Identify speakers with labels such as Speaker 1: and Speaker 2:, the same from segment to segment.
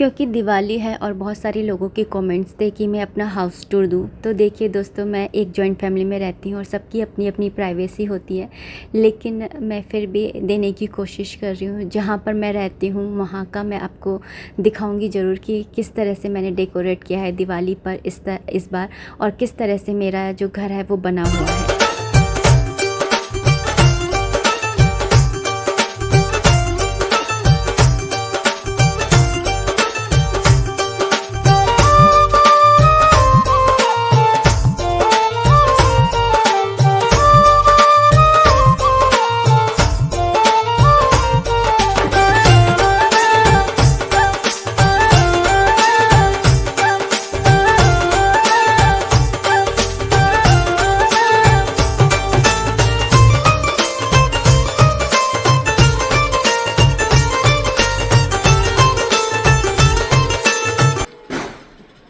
Speaker 1: क्योंकि दिवाली है और बहुत सारे लोगों के कमेंट्स थे कि मैं अपना हाउस टूर दूं। तो देखिए दोस्तों, मैं एक जॉइंट फैमिली में रहती हूँ और सबकी अपनी अपनी प्राइवेसी होती है, लेकिन मैं फिर भी देने की कोशिश कर रही हूँ। जहाँ पर मैं रहती हूँ वहाँ का मैं आपको दिखाऊंगी ज़रूर कि किस तरह से मैंने डेकोरेट किया है दिवाली पर इस बार, और किस तरह से मेरा जो घर है वो बना हुआ है।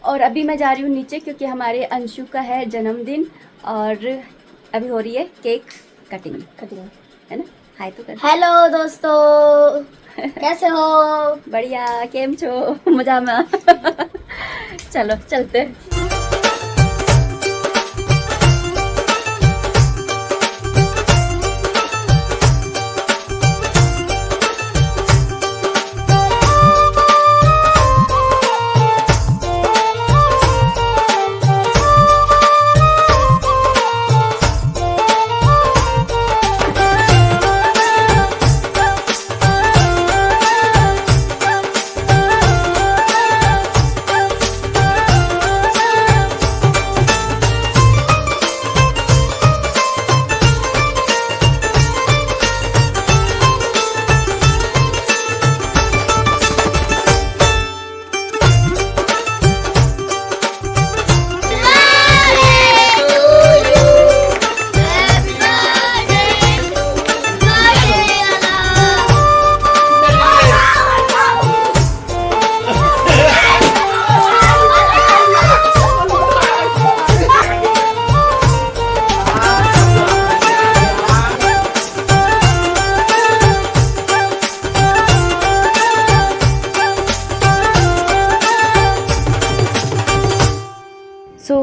Speaker 1: और अभी मैं जा रही हूँ नीचे क्योंकि हमारे अंशु का है जन्मदिन और अभी हो रही है केक कटिंग है ना। हाय तो कर।
Speaker 2: हेलो दोस्तों, कैसे हो?
Speaker 1: बढ़िया, केम छो? मजा में। चलो चलते हैं।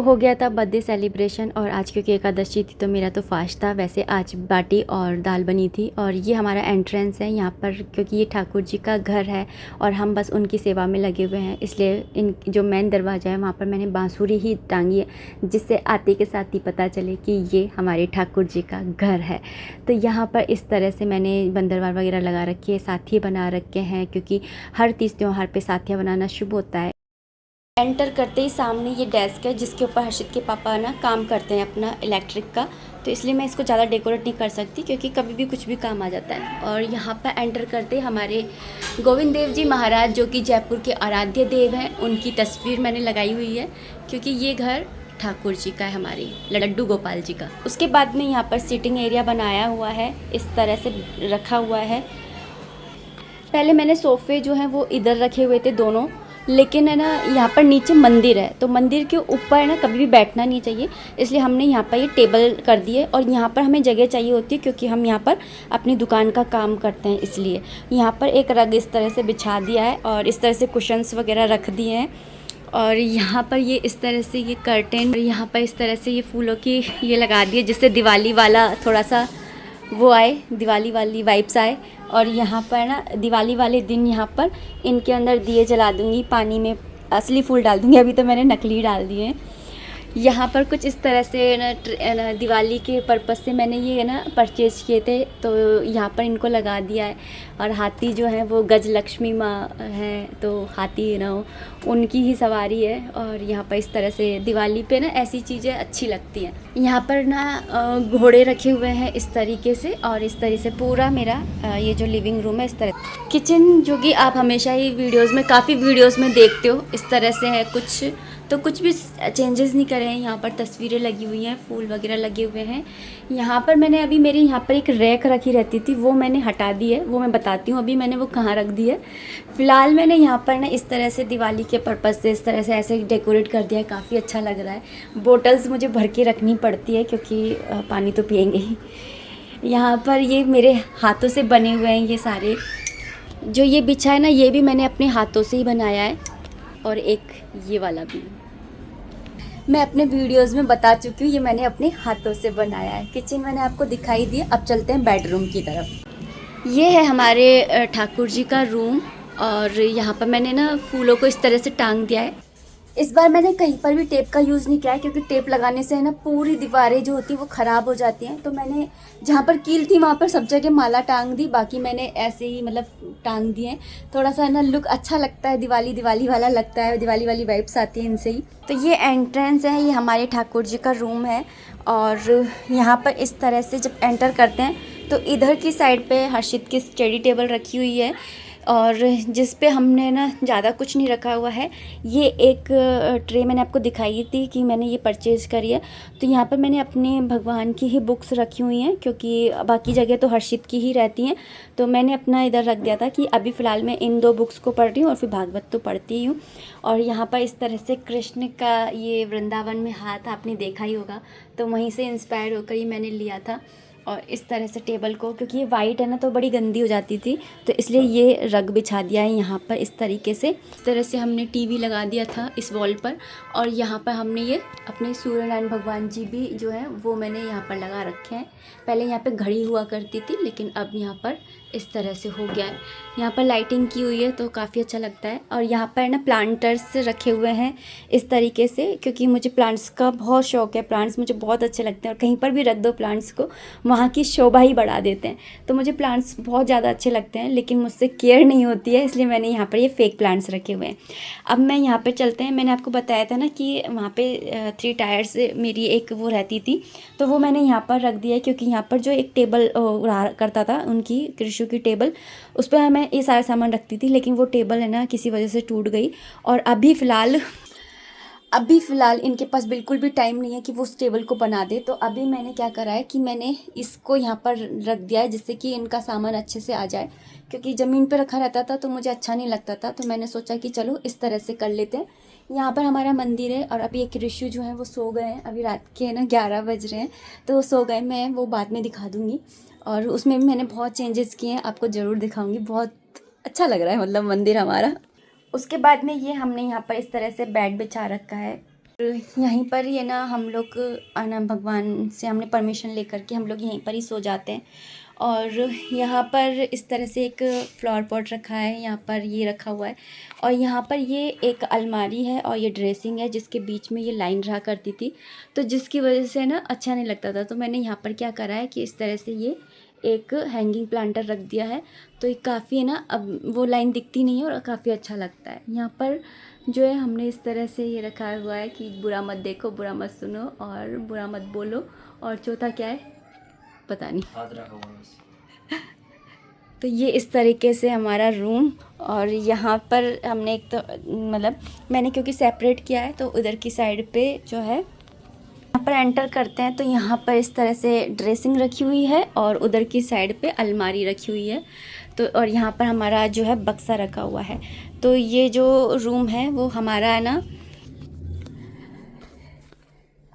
Speaker 1: हो गया था बर्थडे सेलिब्रेशन, और आज क्योंकि एकादशी थी तो मेरा तो फास्ट था। वैसे आज बाटी और दाल बनी थी। और ये हमारा एंट्रेंस है यहाँ पर, क्योंकि ये ठाकुर जी का घर है और हम बस उनकी सेवा में लगे हुए हैं, इसलिए इन जो मेन दरवाज़ा है वहाँ पर मैंने बांसुरी ही टांगी है, जिससे आते के साथ ही पता चले कि ये हमारे ठाकुर जी का घर है। तो यहाँ पर इस तरह से मैंने बंदरवार वगैरह लगा रखी है, साथिया बना रखे हैं, क्योंकि हर तीज त्योहार पर साथिया बनाना शुभ होता है। एंटर करते ही सामने ये डेस्क है जिसके ऊपर हर्षित के पापा ना काम करते हैं अपना इलेक्ट्रिक का, तो इसलिए मैं इसको ज़्यादा डेकोरेट नहीं कर सकती क्योंकि कभी भी कुछ भी काम आ जाता है। और यहाँ पर एंटर करते हमारे गोविंद देव जी महाराज, जो कि जयपुर के आराध्य देव हैं, उनकी तस्वीर मैंने लगाई हुई है क्योंकि ये घर ठाकुर जी का है, हमारे लड्डू गोपाल जी का। उसके बाद में यहाँ पर सीटिंग एरिया बनाया हुआ है, इस तरह से रखा हुआ है। पहले मैंने सोफ़े जो हैं वो इधर रखे हुए थे दोनों, लेकिन है ना यहाँ पर नीचे मंदिर है, तो मंदिर के ऊपर है ना कभी भी बैठना नहीं चाहिए, इसलिए हमने यहाँ पर ये टेबल कर दिए। और यहाँ पर हमें जगह चाहिए होती है क्योंकि हम यहाँ पर अपनी दुकान का काम करते हैं, इसलिए यहाँ पर एक रग इस तरह से बिछा दिया है और इस तरह से कुशन्स वगैरह रख दिए हैं। और यहाँ पर ये इस तरह से ये कर्टेन, यहाँ पर इस तरह से ये फूलों की ये लगा दिए जिससे दिवाली वाला थोड़ा सा वो आए, दिवाली वाली वाइब्स आए। और यहाँ पर ना दिवाली वाले दिन यहाँ पर इनके अंदर दिए जला दूँगी, पानी में असली फूल डाल दूँगी, अभी तो मैंने नकली डाल दिए हैं। यहाँ पर कुछ इस तरह से ना दिवाली के पर्पज़ से मैंने ये ना परचेज़ किए थे, तो यहाँ पर इनको लगा दिया है। और हाथी जो है वो गज लक्ष्मी माँ है, तो हाथी ना उनकी ही सवारी है। और यहाँ पर इस तरह से दिवाली पे ना ऐसी चीज़ें अच्छी लगती हैं। यहाँ पर ना घोड़े रखे हुए हैं इस तरीके से, और इस तरह से पूरा मेरा ये जो लिविंग रूम है इस तरह। किचन जो कि आप हमेशा ही वीडियोज़ में, काफ़ी वीडियोज़ में देखते हो, इस तरह से है कुछ, तो कुछ भी चेंजेस नहीं करे हैं। यहाँ पर तस्वीरें लगी हुई हैं, फूल वगैरह लगे हुए हैं। यहाँ पर मैंने अभी मेरे यहाँ पर एक रैक रखी रहती थी, वो मैंने हटा दी है, वो मैं बताती हूँ अभी मैंने वो कहाँ रख दी है। फ़िलहाल मैंने यहाँ पर ना इस तरह से दिवाली के पर्पज़ से इस तरह से ऐसे डेकोरेट कर दिया है, काफ़ी अच्छा लग रहा है। बोटल्स मुझे भर के रखनी पड़ती है क्योंकि पानी तो पियेंगे ही। यहाँ पर ये मेरे हाथों से बने हुए हैं ये सारे जो ये बिछा है ना, ये भी मैंने अपने हाथों से ही बनाया है, और एक ये वाला भी मैं अपने वीडियोस में बता चुकी हूँ, ये मैंने अपने हाथों से बनाया है। किचन मैंने आपको दिखाई दी, अब चलते हैं बेडरूम की तरफ। ये है हमारे ठाकुर जी का रूम, और यहाँ पर मैंने ना फूलों को इस तरह से टांग दिया है। इस बार मैंने कहीं पर भी टेप का यूज़ नहीं किया है, क्योंकि टेप लगाने से है ना पूरी दीवारें जो होती हैं वो ख़राब हो जाती हैं। तो मैंने जहाँ पर कील थी वहाँ पर सब जगह माला टांग दी, बाकी मैंने ऐसे ही मतलब टांग दिए। थोड़ा सा ना लुक अच्छा लगता है, दिवाली दिवाली वाला लगता है, दिवाली वाली वाइब्स आती है इनसे ही। तो ये एंट्रेंस है, ये हमारे ठाकुर जी का रूम है। और यहाँ पर इस तरह से जब एंटर करते हैं तो इधर की साइड पे हर्षित की स्टडी टेबल रखी हुई है, और जिस पे हमने ना ज़्यादा कुछ नहीं रखा हुआ है। ये एक ट्रे मैंने आपको दिखाई थी कि मैंने ये परचेज़ करी है। तो यहाँ पर मैंने अपने भगवान की ही बुक्स रखी हुई हैं, क्योंकि बाकी जगह तो हर्षित की ही रहती हैं। तो मैंने अपना इधर रख दिया था कि अभी फ़िलहाल मैं इन 2 बुक्स को पढ़ रही हूँ, और फिर भागवत तो पढ़ती ही हूँ। और यहाँ पर इस तरह से कृष्ण का ये वृंदावन में हाथ आपने देखा ही होगा, तो वहीं से इंस्पायर होकर ही मैंने लिया था। और इस तरह से टेबल को, क्योंकि ये वाइट है ना तो बड़ी गंदी हो जाती थी, तो इसलिए ये रग बिछा दिया है यहाँ पर इस तरीके से। इस तरह से हमने टीवी लगा दिया था इस वॉल पर, और यहाँ पर हमने ये अपने सूर्यनारायण भगवान जी भी जो है वो मैंने यहाँ पर लगा रखे हैं। पहले यहाँ पे घड़ी हुआ करती थी, लेकिन अब यहाँ पर इस तरह से हो गया है। यहाँ पर लाइटिंग की हुई है तो काफ़ी अच्छा लगता है। और यहाँ पर ना प्लांटर्स रखे हुए हैं इस तरीके से, क्योंकि मुझे प्लांट्स का बहुत शौक़ है। प्लांट्स मुझे बहुत अच्छे लगते हैं, और कहीं पर भी रख दो प्लांट्स को, वहाँ की शोभा ही बढ़ा देते हैं। तो मुझे प्लांट्स बहुत ज़्यादा अच्छे लगते हैं, लेकिन मुझसे केयर नहीं होती है, इसलिए मैंने यहाँ पर ये फेक प्लांट्स रखे हुए हैं। अब मैं यहाँ पर चलते हैं। मैंने आपको बताया था ना कि वहाँ पे 3 टायर्स मेरी एक वो रहती थी, तो वो मैंने यहाँ पर रख दिया है, क्योंकि यहाँ पर जो एक टेबल रहा करता था उनकी कृषि की टेबल, उस पर मैं ये सारा सामान रखती थी। लेकिन वो टेबल है ना किसी वजह से टूट गई, और अभी फ़िलहाल इनके पास बिल्कुल भी टाइम नहीं है कि वो उस टेबल को बना दे। तो अभी मैंने क्या करा है कि मैंने इसको यहाँ पर रख दिया है, जिससे कि इनका सामान अच्छे से आ जाए, क्योंकि ज़मीन पर रखा रहता था तो मुझे अच्छा नहीं लगता था। तो मैंने सोचा कि चलो इस तरह से कर लेते हैं। यहाँ पर हमारा मंदिर है, और अभी एक ऋषु जो है वो सो गए हैं। अभी रात के ना 11 बज रहे हैं, तो वो सो गए। मैं वो बाद में दिखा दूँगी, और उसमें भी मैंने बहुत चेंजेस किए हैं, आपको ज़रूर दिखाऊँगी। बहुत अच्छा लग रहा है मतलब मंदिर हमारा। उसके बाद में ये हमने यहाँ पर इस तरह से बेड बिछा रखा है। यहीं पर ये ना हम लोग आना भगवान से हमने परमिशन लेकर के हम लोग यहीं पर ही सो जाते हैं। और यहाँ पर इस तरह से एक फ्लावर पॉट रखा है, यहाँ पर ये रखा हुआ है, और यहाँ पर ये एक अलमारी है, और ये ड्रेसिंग है जिसके बीच में ये लाइन रहा करती थी, तो जिसकी वजह से ना अच्छा नहीं लगता था। तो मैंने यहाँ पर क्या करा है कि इस तरह से ये एक हैंगिंग प्लांटर रख दिया है, तो ये काफ़ी है ना, अब वो लाइन दिखती नहीं है और काफ़ी अच्छा लगता है। यहाँ पर जो है हमने इस तरह से ये रखा हुआ है कि बुरा मत देखो, बुरा मत सुनो, और बुरा मत बोलो, और चौथा क्या है पता नहीं। तो ये इस तरीके से हमारा रूम। और यहाँ पर हमने एक तो मतलब मैंने क्योंकि सेपरेट किया है, तो उधर की साइड पे जो है यहाँ पर एंटर करते हैं तो यहाँ पर इस तरह से ड्रेसिंग रखी हुई है, और उधर की साइड पे अलमारी रखी हुई है। तो और यहाँ पर हमारा जो है बक्सा रखा हुआ है। तो ये जो रूम है वो हमारा है ना,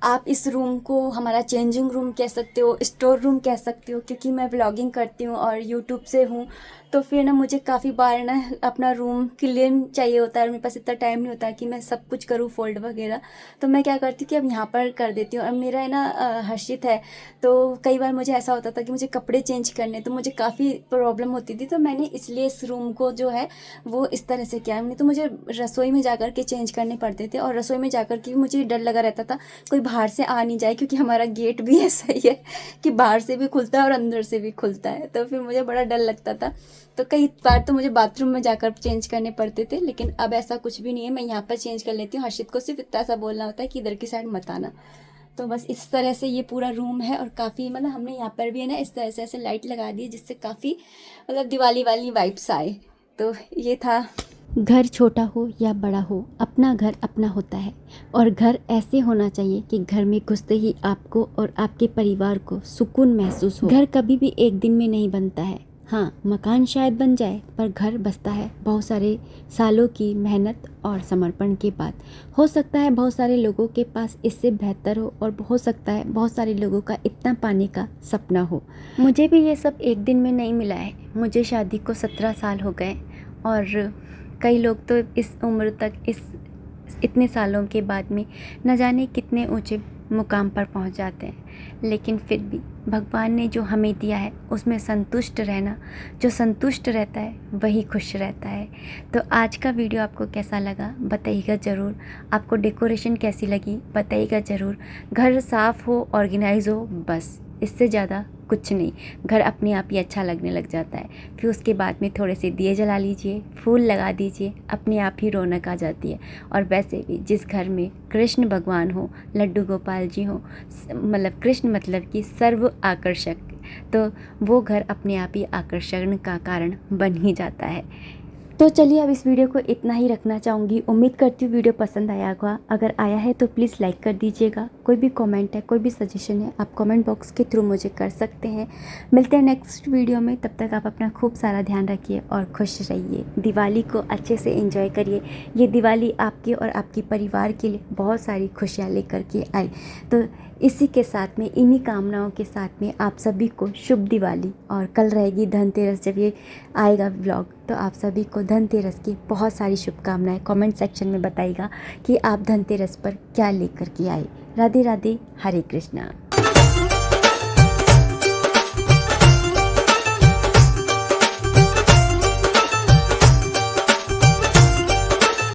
Speaker 1: आप इस रूम को हमारा चेंजिंग रूम कह सकते हो, स्टोर रूम कह सकते हो, क्योंकि मैं व्लॉगिंग करती हूँ और यूट्यूब से हूँ। तो फिर ना मुझे काफ़ी बार ना अपना रूम क्लीन चाहिए होता है, और मेरे पास इतना टाइम नहीं होता कि मैं सब कुछ करूँ फोल्ड वगैरह। तो मैं क्या करती हूँ कि अब यहाँ पर कर देती हूँ। और मेरा है ना हर्षित है, तो कई बार मुझे ऐसा होता था कि मुझे कपड़े चेंज करने, तो मुझे काफ़ी प्रॉब्लम होती थी। तो मैंने इसलिए इस रूम को जो है वो इस तरह से किया। नहीं तो मुझे रसोई में जाकर के चेंज करने पड़ते थे, और रसोई में जाकर के मुझे डर लगा रहता था कोई बाहर से आ नहीं जाए, क्योंकि हमारा गेट भी ऐसा ही है कि बाहर से भी खुलता है और अंदर से भी खुलता है। तो फिर मुझे बड़ा डर लगता था। तो कई बार तो मुझे बाथरूम में जाकर चेंज करने पड़ते थे, लेकिन अब ऐसा कुछ भी नहीं है, मैं यहाँ पर चेंज कर लेती हूँ। हर्षित को सिर्फ इतना सा बोलना होता है कि इधर की साइड मत आना। तो बस इस तरह से ये पूरा रूम है, और काफ़ी मतलब हमने यहाँ पर भी है ना इस तरह से ऐसे लाइट लगा दी, जिससे काफ़ी मतलब दिवाली वाली वाइब्स आए। तो ये था। घर छोटा हो या बड़ा हो, अपना घर अपना होता है, और घर ऐसे होना चाहिए कि घर में घुसते ही आपको और आपके परिवार को सुकून महसूस हो। घर कभी भी एक दिन में नहीं बनता है, हाँ, मकान शायद बन जाए पर घर बसता है बहुत सारे सालों की मेहनत और समर्पण के बाद। हो सकता है बहुत सारे लोगों के पास इससे बेहतर हो और हो सकता है बहुत सारे लोगों का इतना पाने का सपना हो। मुझे भी ये सब एक दिन में नहीं मिला है। मुझे शादी को 17 साल हो गए और कई लोग तो इस उम्र तक इतने सालों के बाद में न जाने कितने ऊंचे मुकाम पर पहुंच जाते हैं। लेकिन फिर भी भगवान ने जो हमें दिया है उसमें संतुष्ट रहना, जो संतुष्ट रहता है वही खुश रहता है। तो आज का वीडियो आपको कैसा लगा बताइएगा ज़रूर। आपको डेकोरेशन कैसी लगी बताइएगा ज़रूर। घर साफ़ हो, ऑर्गेनाइज हो, बस इससे ज़्यादा कुछ नहीं। घर अपने आप ही अच्छा लगने लग जाता है। फिर उसके बाद में थोड़े से दिए जला लीजिए, फूल लगा दीजिए, अपने आप ही रौनक आ जाती है। और वैसे भी जिस घर में कृष्ण भगवान हो, लड्डू गोपाल जी हो, मतलब कृष्ण मतलब कि सर्व आकर्षक, तो वो घर अपने आप ही आकर्षण का कारण बन ही जाता है। तो चलिए अब इस वीडियो को इतना ही रखना चाहूँगी। उम्मीद करती हूँ वीडियो पसंद आया होगा। अगर आया है तो प्लीज़ लाइक कर दीजिएगा। कोई भी कमेंट है, कोई भी सजेशन है, आप कमेंट बॉक्स के थ्रू मुझे कर सकते हैं। मिलते हैं नेक्स्ट वीडियो में। तब तक आप अपना खूब सारा ध्यान रखिए और खुश रहिए। दिवाली को अच्छे से एंजॉय करिए। ये दिवाली आपके और आपके परिवार के लिए बहुत सारी खुशियाँ लेकर के आए। तो इसी के साथ में, इन्हीं कामनाओं के साथ में आप सभी को शुभ दिवाली। और कल रहेगी धनतेरस, जब ये आएगा व्लॉग तो आप सभी को धनतेरस की बहुत सारी शुभकामनाएं कमेंट सेक्शन में बताइएगा कि आप धनतेरस पर क्या लेकर के आए। राधे राधे, हरे कृष्णा।